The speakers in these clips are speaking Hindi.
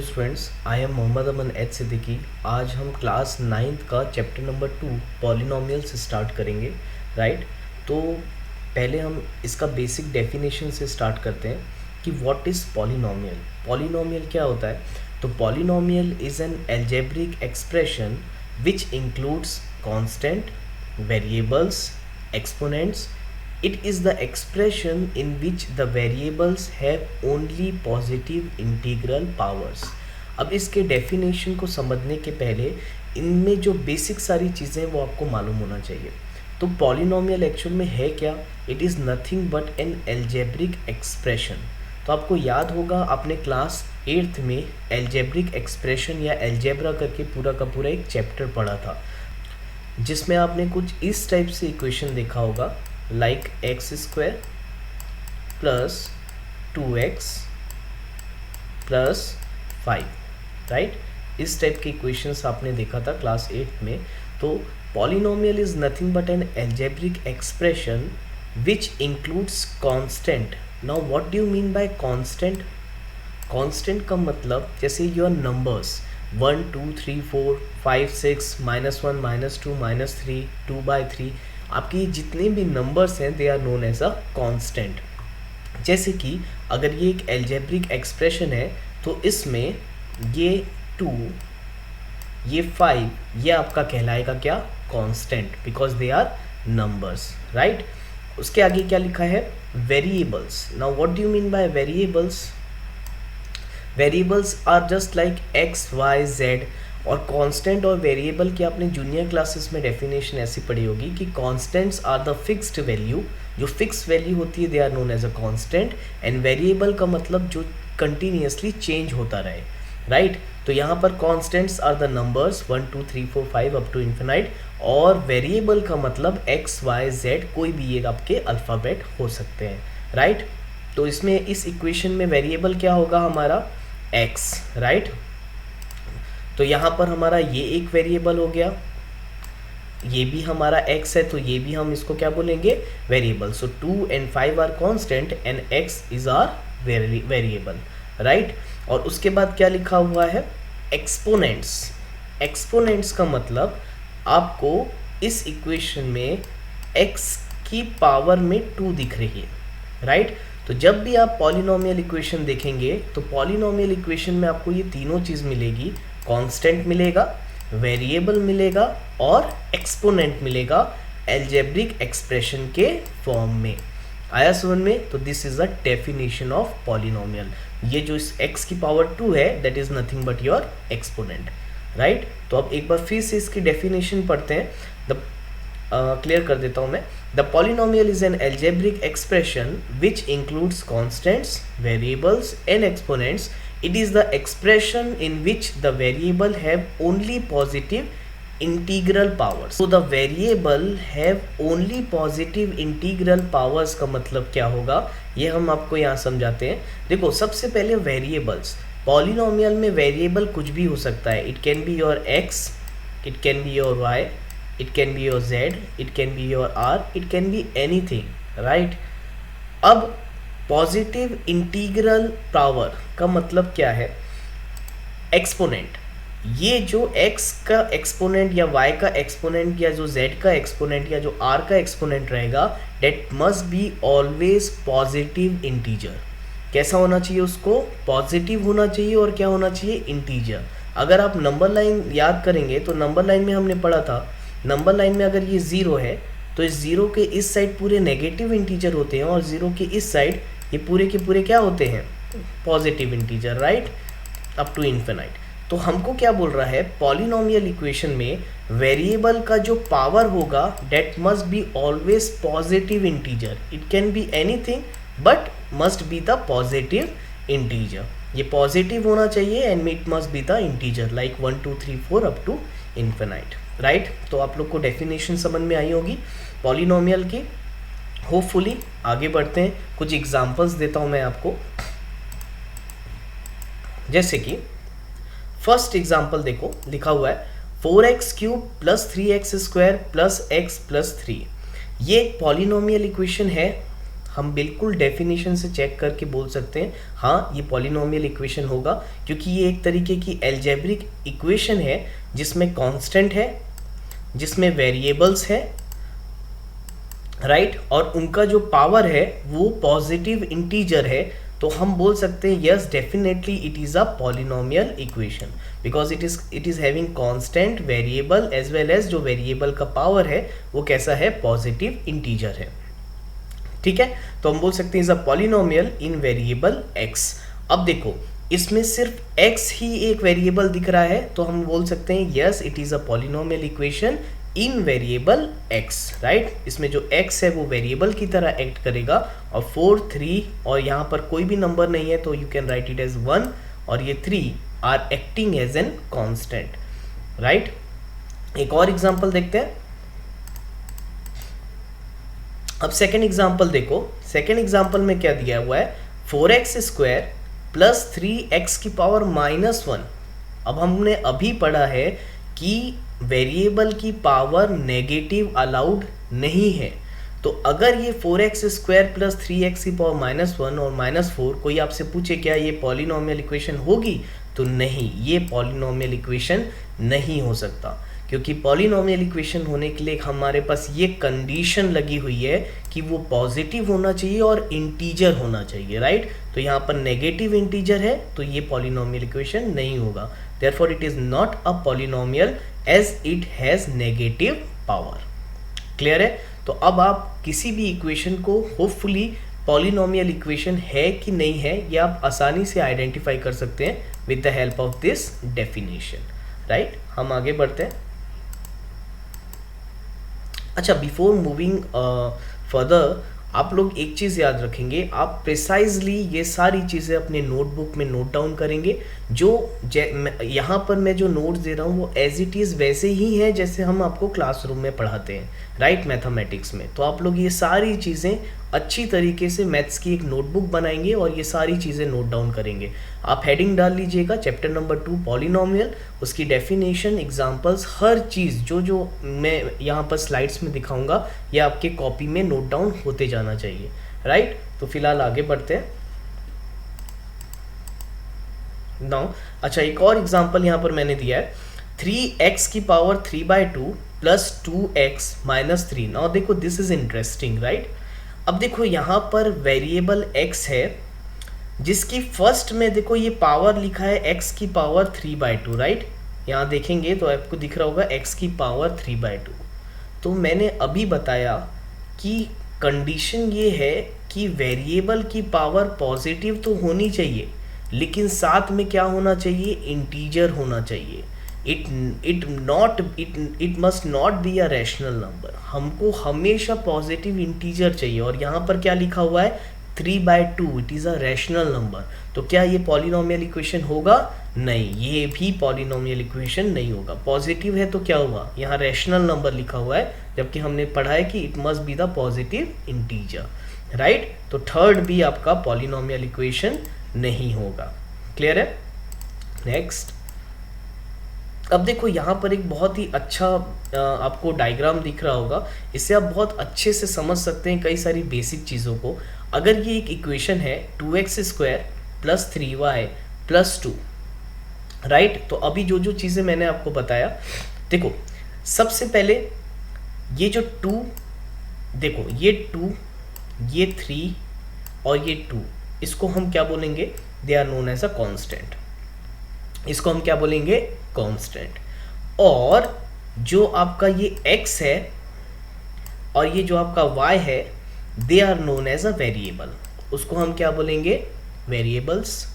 Students, I am Mohammad Aman H Siddiqui. आज हम क्लास 9th का चैप्टर नंबर 2 पॉलिनोमियल्स स्टार्ट करेंगे। राइट, तो पहले हम इसका बेसिक डेफिनेशन से स्टार्ट करते हैं कि व्हाट इज़ पॉलिनोमियल। पॉलिनोमियल क्या होता है? तो polynomial is an algebraic expression which includes constant, variables, exponents. It is the expression in which the variables have only positive integral powers. अब इसके डेफिनेशन को समझने के पहले इनमें जो बेसिक सारी चीज़ें वो आपको मालूम होना चाहिए। तो पॉलिनोमियल एक्चुअल में है क्या? It is nothing but an algebraic expression. तो आपको याद होगा आपने क्लास 8th में एल्जेब्रिक एक्सप्रेशन या एल्जेब्रा करके पूरा का पूरा एक चैप्टर पढ़ा था, जिसमें आपने कुछ इस टाइप से इक्वेशन देखा होगा, like x square plus 2x plus 5, right. इस टाइप के इक्वेशंस आपने देखा था क्लास 8 में। तो polynomial is nothing but an algebraic expression which includes constant. Now what do you mean bye constant? Constant का मतलब जैसे योर नंबर्स 1 2 3 4 5 6 -1 -2 -3 2/3, आपके जितने भी नंबर्स हैं they are known as a constant. जैसे कि अगर ये एक एल्जेब्रिक एक्सप्रेशन है तो इसमें ये 2, ये 5, ये आपका कहलाएगा क्या? Constant, because they are numbers, right. उसके आगे क्या लिखा है? Variables. Now what do you mean by variables? Variables are just like X Y Z. और कांस्टेंट और वेरिएबल की आपने जूनियर क्लासेस में डेफिनेशन ऐसी पढ़ी होगी कि constants are the fixed value. जो फिक्स वैल्यू होती है they are known as a constant, and variable का मतलब जो कंटिन्यूसली चेंज होता रहे, राइट। तो यहाँ पर constants are the numbers 1 2 3 4 5 up to infinite, और वेरिएबल का मतलब एक्स वाई जेड, कोई भी एक आपके अल्फ़ाबेट हो सकते हैं, राइट। तो इसमें इस इक्वेशन में वेरिएबल क्या होगा हमारा? X, right. तो यहाँ पर हमारा ये एक वेरिएबल हो गया, ये भी हमारा x है, तो ये भी हम इसको क्या बोलेंगे? Variable. So 2 and 5 are constant and x is are variable, right. और उसके बाद क्या लिखा हुआ है? एक्सपोनेंट्स। एक्सपोनेंट्स का मतलब आपको इस इक्वेशन में x की पावर में 2 दिख रही है, राइट। तो जब भी आप पॉलिनोमियल इक्वेशन देखेंगे तो पॉलिनोमियल इक्वेशन में आपको ये तीनों चीज़ मिलेगी, कांस्टेंट मिलेगा, वेरिएबल मिलेगा और एक्सपोनेंट मिलेगा एल्जेब्रिक एक्सप्रेशन के फॉर्म में। आया समझ में? तो this is the definition of polynomial. ये जो इस x की पावर 2 है that is nothing but your exponent, right. तो अब एक बार फिर से इसकी डेफिनेशन पढ़ते हैं। क्लियर कर देता हूँ मैं। The polynomial is an algebraic expression which includes constants, variables and exponents. It is the expression in which the variable have only positive integral powers. So the variable have only positive integral powers का मतलब क्या होगा ये हम आपको यहाँ समझाते हैं। देखो, सबसे पहले वेरिएबल्स। पॉलिनोमियल में वेरिएबल कुछ भी हो सकता है। It can be your x, it can be your y, it can be your z, it can be your r, it can be anything, right. अब पॉजिटिव इंटीग्रल पावर का मतलब क्या है? एक्सपोनेंट। ये जो x का एक्सपोनेंट या y का एक्सपोनेंट या जो z का एक्सपोनेंट या जो r का एक्सपोनेंट रहेगा that must be always positive integer. कैसा होना चाहिए? उसको पॉजिटिव होना चाहिए और क्या होना चाहिए? इंटीजर। अगर आप नंबर लाइन याद करेंगे तो नंबर लाइन में हमने पढ़ा था, नंबर लाइन में अगर ये 0 है तो इस 0 के इस साइड पूरे नेगेटिव इंटीजर होते हैं और 0 के इस साइड ये पूरे के पूरे क्या होते हैं? Positive integer, right, up to infinite. तो हमको क्या बोल रहा है? पॉलिनोमियल इक्वेशन में वेरिएबल का जो पावर होगा that must be always positive integer. It can be anything but must be the positive integer. ये पॉजिटिव होना चाहिए and it must be the integer like 1 2 3 4 up to infinite, right. तो आप लोग को डेफिनेशन समझ में आई होगी पॉलिनोमियल की। होपफुली आगे बढ़ते हैं, कुछ एग्जांपल्स देता हूं मैं आपको। जैसे कि फर्स्ट एग्जांपल देखो, लिखा हुआ है 4x³ + 3x² + x + 3। ये एक पॉलिनोमियल इक्वेशन है, हम बिल्कुल डेफिनेशन से चेक करके बोल सकते हैं हाँ ये पॉलिनोमियल इक्वेशन होगा, क्योंकि ये एक तरीके की एल्जेब्रिक इक्वेशन है जिसमें कांस्टेंट है, जिसमें वेरिएबल्स है, राइट, और उनका जो पावर है वो पॉजिटिव इंटीजर है। तो हम बोल सकते हैं yes definitely it is a polynomial equation because it is having constant, variable as well as जो वेरिएबल का पावर है वो कैसा है, पॉजिटिव इंटीजर है। ठीक है, तो हम बोल सकते हैं is a polynomial in variable x। अब देखो इसमें सिर्फ x ही एक वेरिएबल दिख रहा है, तो हम बोल सकते हैं yes it is a polynomial equation in variable x, right. इसमें जो x है वो वेरिएबल की तरह एक्ट करेगा, और 4, 3 और यहाँ पर कोई भी नंबर नहीं है तो you can write it as 1, और ये 3 are acting as an constant, right. एक और एग्जांपल देखते हैं। अब सेकेंड एग्जाम्पल देखो, सेकेंड एग्जाम्पल में क्या दिया हुआ है, 4x स्क्वायर प्लस 3x की पावर -1। अब हमने अभी पढ़ा है कि वेरिएबल की पावर नेगेटिव अलाउड नहीं है, तो अगर ये 4x स्क्वायर प्लस 3x की पावर -1 और -4 कोई आपसे पूछे क्या ये पॉलिनोमियल इक्वेशन होगी, तो नहीं, ये पॉलिनोमियल इक्वेशन नहीं हो सकता, क्योंकि पॉलिनोमियल इक्वेशन होने के लिए हमारे पास ये कंडीशन लगी हुई है कि वो पॉजिटिव होना चाहिए और इंटीजर होना चाहिए, राइट। तो यहाँ पर नेगेटिव इंटीजर है तो ये पॉलिनोमियल इक्वेशन नहीं होगा, therefore it is not a polynomial as it has negative power. Clear है। तो अब आप किसी भी इक्वेशन को होपफुली पॉलिनोमियल इक्वेशन है कि नहीं है ये आप आसानी से आइडेंटिफाई कर सकते हैं with the help of this definition, right. हम आगे बढ़ते हैं। अच्छा, बिफोर मूविंग फर्दर आप लोग एक चीज़ याद रखेंगे, आप प्रिसाइजली ये सारी चीज़ें अपने नोटबुक में नोट डाउन करेंगे। जो यहाँ पर मैं जो नोट्स दे रहा हूँ वो एज इट इज़ वैसे ही है जैसे हम आपको क्लासरूम में पढ़ाते हैं, राइट, मैथमेटिक्स में। तो आप लोग ये सारी चीज़ें अच्छी तरीके से मैथ्स की एक नोटबुक बनाएंगे और ये सारी चीज़ें नोट डाउन करेंगे। आप हेडिंग डाल लीजिएगा चैप्टर नंबर 2 पॉलिनोमियल, उसकी डेफिनेशन, एग्जांपल्स, हर चीज़ जो जो मैं यहाँ पर स्लाइड्स में दिखाऊंगा ये आपके कॉपी में नोट डाउन होते जाना चाहिए, राइट। तो फिलहाल आगे बढ़ते हैं नाउ। अच्छा, एक और एग्जांपल यहाँ पर मैंने दिया है 3x की power 3/2 plus 2x minus 3। Now देखो दिस इज इंटरेस्टिंग, राइट। अब देखो यहाँ पर वेरिएबल x है जिसकी फर्स्ट में देखो ये पावर लिखा है x की पावर 3/2, राइट। यहाँ देखेंगे तो आपको दिख रहा होगा x की पावर 3/2। तो मैंने अभी बताया कि कंडीशन ये है कि वेरिएबल की पावर पॉजिटिव तो होनी चाहिए, लेकिन साथ में क्या होना चाहिए, इंटीजर होना चाहिए। It must not be a rational number, हमको हमेशा पॉजिटिव इंटीजर चाहिए। और यहाँ पर क्या लिखा हुआ है 3/2, it is a rational number. तो क्या ये पॉलिनोमियल इक्वेशन होगा? नहीं, ये भी पॉलिनोमियल इक्वेशन नहीं होगा। पॉजिटिव है तो क्या हुआ, यहाँ रैशनल नंबर लिखा हुआ है, जबकि हमने पढ़ा है कि it must be the positive integer, right. तो थर्ड भी आपका पॉलिनोमियल इक्वेशन नहीं होगा। क्लियर है। नेक्स्ट, अब देखो यहाँ पर एक बहुत ही अच्छा आपको डायग्राम दिख रहा होगा, इससे आप बहुत अच्छे से समझ सकते हैं कई सारी बेसिक चीज़ों को। अगर ये एक इक्वेशन है 2x square plus 3y plus 2, right. तो अभी जो जो चीज़ें मैंने आपको बताया, देखो सबसे पहले ये जो 2, देखो ये 2, ये 3 और ये 2, इसको हम क्या बोलेंगे, they are known as a constant. इसको हम क्या बोलेंगे, कांस्टेंट। और जो आपका ये x है और ये जो आपका y है, they are known as a variable, उसको हम क्या बोलेंगे, वेरिएबल्स।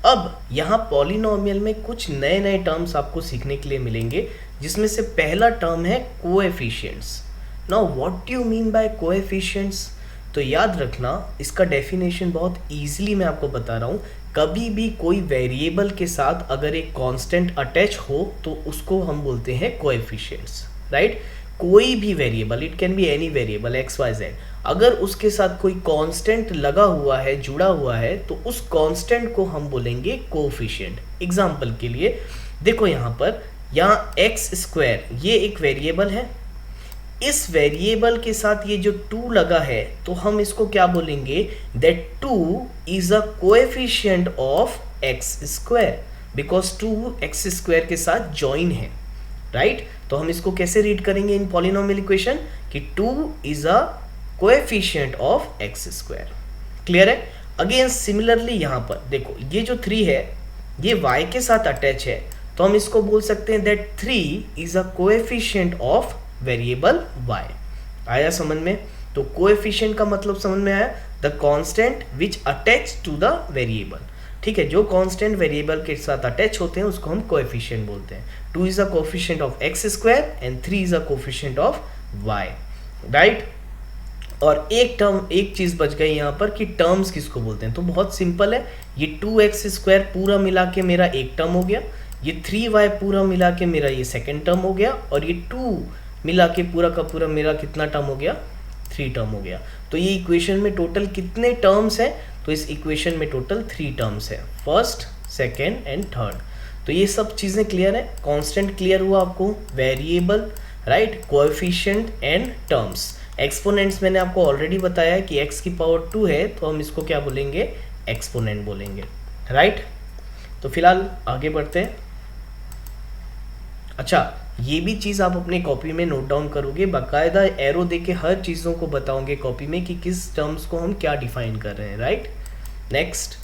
अब यहाँ पॉलिनोमियल में कुछ नए नए टर्म्स आपको सीखने के लिए मिलेंगे, जिसमें से पहला टर्म है coefficients. Now what do you mean bye coefficients? तो याद रखना, इसका डेफिनेशन बहुत इजीली मैं आपको बता रहा हूँ। कभी भी कोई वेरिएबल के साथ अगर एक कांस्टेंट अटैच हो तो उसको हम बोलते हैं कोएफिशिएंट्स, राइट। कोई भी variable, it can be any variable X Y Z, अगर उसके साथ कोई कांस्टेंट लगा हुआ है, जुड़ा हुआ है, तो उस कांस्टेंट को हम बोलेंगे कोएफिशिएंट। एग्जांपल के लिए देखो यहाँ पर, यहाँ एक्स स्क्वायर ये एक वेरिएबल है, इस वेरिएबल के साथ ये जो 2 लगा है तो हम इसको क्या बोलेंगे, that 2 is a coefficient of x square, because 2 x square के साथ जॉइन है, राइट। तो हम इसको कैसे रीड करेंगे इन पॉलिनोमियल इक्वेशन कि 2 is a coefficient of x square. Clear है। अगेन सिमिलरली यहाँ पर देखो, ये जो 3 है ये y के साथ अटैच है, तो हम इसको बोल सकते हैं that 3 is a coefficient of variable y। आया समझ में। तो कोएफिशिएंट का मतलब समझ में आया, the constant which attach to the variable. ठीक है, जो कांस्टेंट वेरिएबल के साथ अटैच होते हैं उसको हम कोएफिशिएंट बोलते हैं। 2 is a coefficient of x square and 3 is a coefficient of y, right. और एक चीज बच गई यहाँ पर कि टर्म्स किसको बोलते हैं। तो बहुत सिंपल है, ये 2x स्क्वायर पूरा मिला के मेरा एक टर्म हो गया, ये 3y पूरा मिला के मेरा ये सेकेंड टर्म हो गया, और ये 2 मिला के पूरा का पूरा मेरा कितना टर्म हो गया, 3 टर्म हो गया। तो ये इक्वेशन में टोटल कितने टर्म्स हैं, तो इस इक्वेशन में टोटल 3 टर्म्स है, फर्स्ट, सेकेंड एंड थर्ड। तो ये सब चीज़ें क्लियर है। कांस्टेंट क्लियर हुआ आपको, variable, right, coefficient and terms. Exponents मैंने आपको ऑलरेडी बताया है कि x की पावर 2 है तो हम इसको क्या बोलेंगे, एक्सपोनेंट बोलेंगे, राइट। तो फिलहाल आगे बढ़ते हैं। अच्छा, ये भी चीज़ आप अपने कॉपी में नोट डाउन करोगे, बाकायदा एरो देके हर चीज़ों को बताओगे कॉपी में कि किस टर्म्स को हम क्या डिफाइन कर रहे हैं, राइट। नेक्स्ट,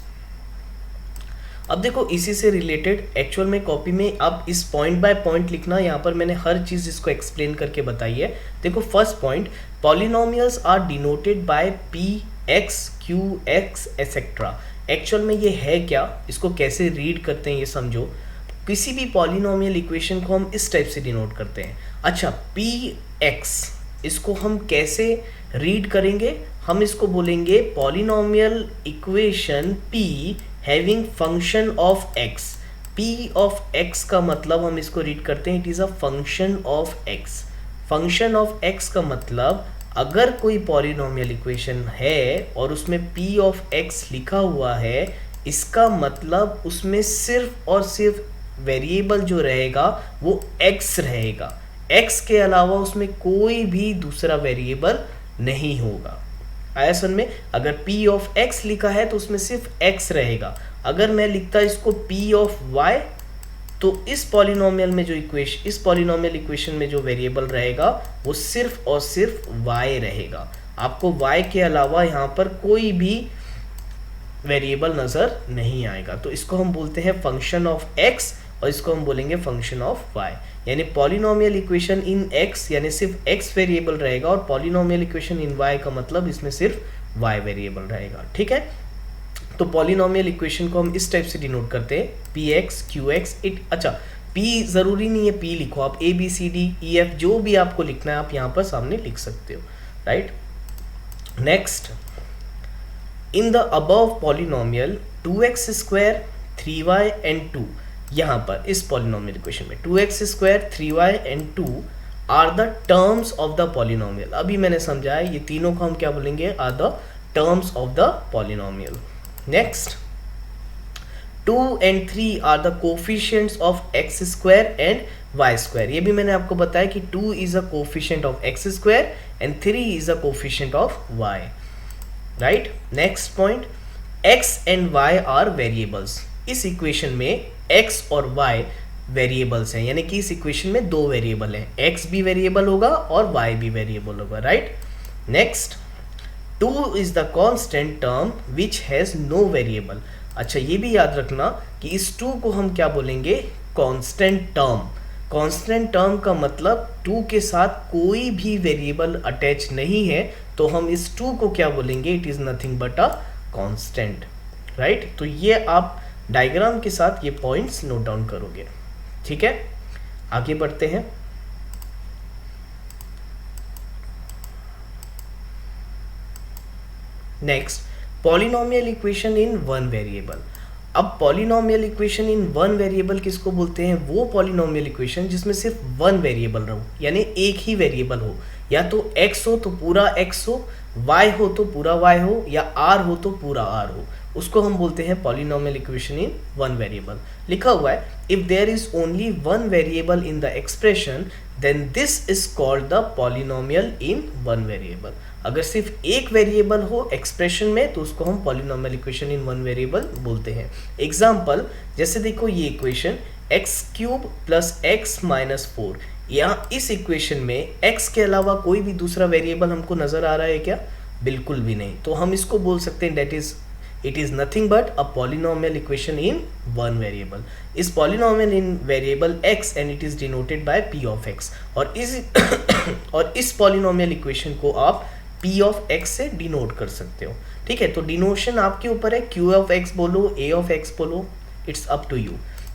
अब देखो इसी से रिलेटेड एक्चुअल में कॉपी में आप इस पॉइंट बाय पॉइंट लिखना, यहाँ पर मैंने हर चीज़ इसको एक्सप्लेन करके बताई है। देखो first point, polynomials are denoted by P X Q X etcetera. Actual में ये है क्या, इसको कैसे रीड करते हैं ये समझो। किसी भी पॉलिनोमियल इक्वेशन को हम इस टाइप से डिनोट करते हैं। अच्छा, पी एक्स, इसको हम कैसे रीड करेंगे, हम इसको बोलेंगे polynomial equation P having function of x। p of x का मतलब हम इसको रीड करते हैं, it is a function of x। Function of x का मतलब अगर कोई पॉलिनोमियल इक्वेशन है और उसमें p ऑफ x लिखा हुआ है, इसका मतलब उसमें सिर्फ और सिर्फ वेरिएबल जो रहेगा वो x रहेगा, x के अलावा उसमें कोई भी दूसरा वेरिएबल नहीं होगा। आया समझ में। अगर p ऑफ x लिखा है तो उसमें सिर्फ x रहेगा। अगर मैं लिखता इसको p ऑफ y, तो इस पॉलिनोमियल में जो इस पॉलिनोमियल इक्वेशन में जो वेरिएबल रहेगा वो सिर्फ और सिर्फ y रहेगा। आपको y के अलावा यहाँ पर कोई भी वेरिएबल नज़र नहीं आएगा। तो इसको हम बोलते हैं फंक्शन ऑफ x और इसको हम बोलेंगे फंक्शन ऑफ y। यानी पॉलिनोमियल इक्वेशन इन x यानी सिर्फ x वेरिएबल रहेगा, और पॉलिनोमियल इक्वेशन इन y का मतलब इसमें सिर्फ y वेरिएबल रहेगा। ठीक है, तो पॉलिनोमियल इक्वेशन को हम इस टाइप से डिनोट करते हैं, P X Q x it. अच्छा, p ज़रूरी नहीं है p लिखो, आप a b c d e f जो भी आपको लिखना है आप यहाँ पर सामने लिख सकते हो, right. Next, in the above polynomial 2x square 3y and 2, यहाँ पर इस पॉलिनोमियल इक्वेशन में 2x square 3y and 2 are the terms of the polynomial. अभी मैंने समझाया ये तीनों को हम क्या बोलेंगे, are the terms of the polynomial. Next, 2 and 3 are the coefficients of x square and y square. ये भी मैंने आपको बताया कि 2 is a coefficient of x square and 3 is a coefficient of y, right. Next point, x and y are variables. इस इक्वेशन में x और y वेरिएबल्स हैं, यानी कि इस इक्वेशन में दो वेरिएबल हैं, x भी वेरिएबल होगा और y भी वेरिएबल होगा, right. Next, 2 is the constant term which has no variable. अच्छा, ये भी याद रखना कि इस 2 को हम क्या बोलेंगे, कांस्टेंट टर्म। कांस्टेंट टर्म का मतलब 2 के साथ कोई भी वेरिएबल अटैच नहीं है, तो हम इस 2 को क्या बोलेंगे, it is nothing but a constant, right. तो ये आप डायग्राम के साथ ये पॉइंट्स नोट डाउन करोगे। ठीक है, आगे बढ़ते हैं। Next, polynomial equation in one variable. अब polynomial equation in one variable किसको बोलते हैं, वो पॉलिनोमियल इक्वेशन जिसमें सिर्फ वन वेरिएबल रहो, यानी एक ही वेरिएबल हो, या तो x हो तो पूरा x हो, y हो तो पूरा y हो, या r हो तो पूरा r हो, उसको हम बोलते हैं polynomial equation in one variable. लिखा हुआ है if there is only one variable in the expression then this is called the polynomial in one variable. अगर सिर्फ एक वेरिएबल हो एक्सप्रेशन में तो उसको हम polynomial equation in one variable बोलते हैं। एग्जाम्पल जैसे देखो ये equation x cube plus x minus 4, यहाँ इस इक्वेशन में x के अलावा कोई भी दूसरा वेरिएबल हमको नजर आ रहा है क्या? बिल्कुल भी नहीं। तो हम इसको बोल सकते हैं that is it is nothing but a polynomial equation in one variable. Is polynomial in variable x and it is denoted by p of x। और इस पॉलिनोमियल इक्वेशन को आप p ऑफ x से डिनोट कर सकते हो। ठीक है, तो डिनोशन आपके ऊपर है, q ऑफ x बोलो, a ऑफ x बोलो, it's up to you,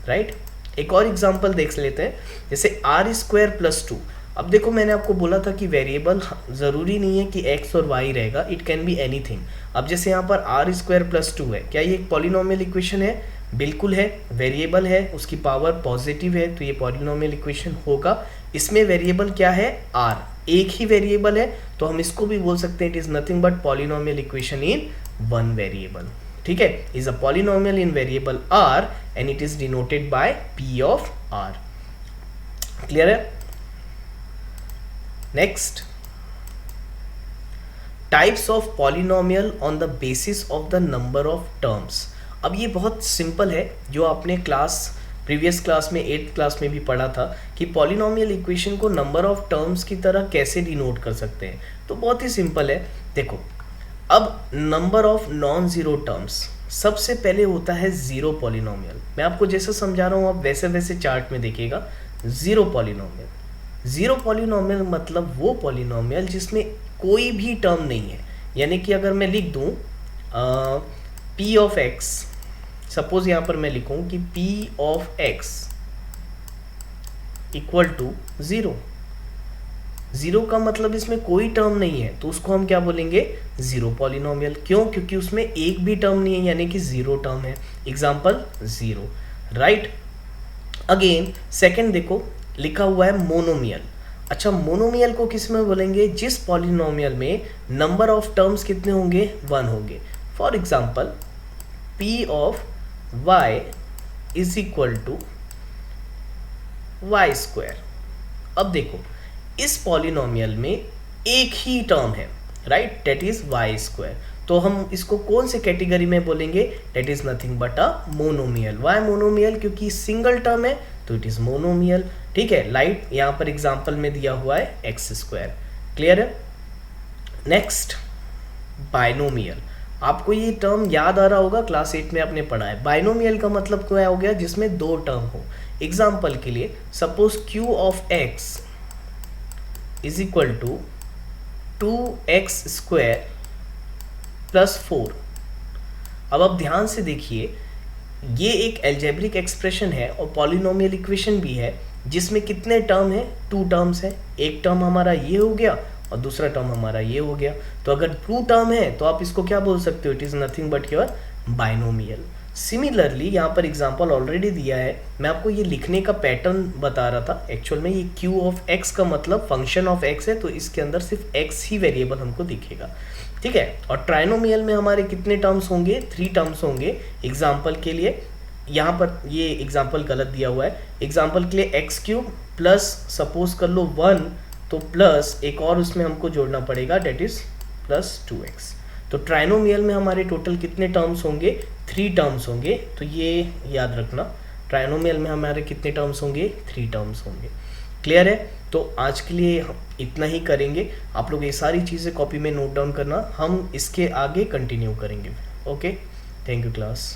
right. एक और एग्जांपल देख लेते हैं, जैसे आर स्क्वायर प्लस 2। अब देखो मैंने आपको बोला था कि वेरिएबल ज़रूरी नहीं है कि x और y रहेगा, इट कैन बी एनीथिंग। अब जैसे यहाँ पर आर स्क्वायर प्लस 2 है, क्या ये एक पॉलिनोमियल इक्वेशन है? बिल्कुल है, वेरिएबल है, उसकी पावर पॉजिटिव है, तो ये पॉलिनोमियल इक्वेशन होगा। इसमें वेरिएबल क्या है? r, एक ही वेरिएबल है, तो हम इसको भी बोल सकते हैं it is nothing but polynomial equation in one variable. ठीक है, is a polynomial in variable r and it is denoted by p of r। Clear है? Next, types of polynomial on the basis of the number of terms. अब ये बहुत सिंपल है, जो आपने प्रीवियस क्लास में 8th क्लास में भी पढ़ा था कि पॉलिनोमियल इक्वेशन को नंबर ऑफ टर्म्स की तरह कैसे डिनोट कर सकते हैं। तो बहुत ही सिंपल है, देखो अब number of non zero terms, सबसे पहले होता है जीरो पॉलिनोमियल। मैं आपको जैसे समझा रहा हूँ आप वैसे वैसे चार्ट में देखिएगा। जीरो पॉलिनोमियल मतलब वो पॉलिनोमियल जिसमें कोई भी टर्म नहीं है। यानी कि अगर मैं लिख दूँ p ऑफ x, सपोज यहाँ पर मैं लिखूँ कि p of x equal to 0। Zero का मतलब इसमें कोई टर्म नहीं है, तो उसको हम क्या बोलेंगे? Zero polynomial. क्यों? क्योंकि उसमें एक भी टर्म नहीं है, यानी कि जीरो टर्म है। Example 0, right. अगेन सेकंड देखो, लिखा हुआ है मोनोमियल। अच्छा, मोनोमियल को किस में बोलेंगे? जिस पॉलिनोमियल में नंबर ऑफ टर्म्स कितने होंगे? 1 होंगे। For example p of y is equal to Y square. अब देखो इस पॉलिनोमियल में एक ही टर्म है, right, that is Y square. तो हम इसको कौन से कैटेगरी में बोलेंगे? That is nothing but a monomial. Why monomial? क्योंकि सिंगल टर्म है तो इट इज मोनोमियल। ठीक है, लाइट यहाँ पर एग्जांपल में दिया हुआ है एक्स स्क्वायर। क्लियर है? Next, binomial. आपको ये टर्म याद आ रहा होगा, क्लास 8 में आपने पढ़ा है। बाइनोमियल का मतलब क्या हो गया? जिसमें दो टर्म हो। एग्जाम्पल के लिए suppose q of x is equal to 2x square plus 4। अब आप ध्यान से देखिए, ये एक एल्जेब्रिक एक्सप्रेशन है और पॉलिनोमियल इक्वेशन भी है, जिसमें कितने टर्म है? 2 टर्म्स है। एक टर्म हमारा ये हो गया और दूसरा टर्म हमारा ये हो गया। तो अगर 2 टर्म है तो आप इसको क्या बोल सकते हो? It is nothing but your binomial. Similarly यहाँ पर एग्जांपल ऑलरेडी दिया है, मैं आपको ये लिखने का पैटर्न बता रहा था। एक्चुअल में ये q ऑफ x का मतलब फंक्शन ऑफ x है, तो इसके अंदर सिर्फ x ही वेरिएबल हमको दिखेगा। ठीक है, और ट्राइनोमियल में हमारे कितने टर्म्स होंगे? 3 टर्म्स होंगे। एग्जाम्पल के लिए यहाँ पर ये एग्जाम्पल गलत दिया हुआ है। एग्जाम्पल के लिए एक्स क्यूब प्लस सपोज कर लो 1, तो प्लस एक और उसमें हमको जोड़ना पड़ेगा, डेट इज प्लस 2x। तो ट्राइनोमियल में हमारे टोटल कितने टर्म्स होंगे? 3 टर्म्स होंगे। तो ये याद रखना, ट्राइनोमियल में हमारे कितने टर्म्स होंगे? 3 टर्म्स होंगे। क्लियर है? तो आज के लिए हम इतना ही करेंगे। आप लोग ये सारी चीज़ें कॉपी में नोट डाउन करना, हम इसके आगे कंटिन्यू करेंगे। Okay, thank you class.